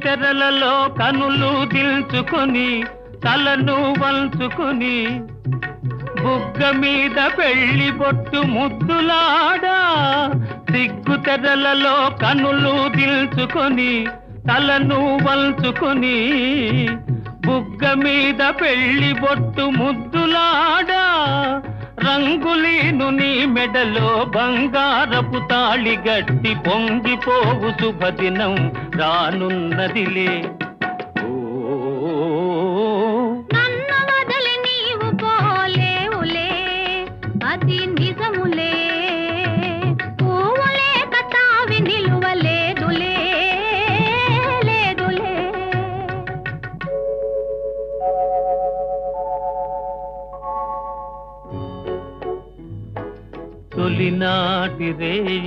తెరలలో కనులు దిల్చుకొని తలను వంచుకొని బుగ్గ మీద పెళ్లి బొట్టు ముద్దులాడా సిగ్గు తెరలలో కనులు దిల్చుకొని తలను వంచుకొని బుగ్గ మీద పెళ్లి బొట్టు ముద్దులాడా రంగులీను నీ మెడలో బంగారపు తాళి గట్టి పొంగిపోవు శుభదినం రానున్నదిలే. నన్ను వదిలి నీవు పోలేవులే అది నిజములే, పువ్వులే కతావి నిలువలేదులే లేదులే. తొలినాటి రేయి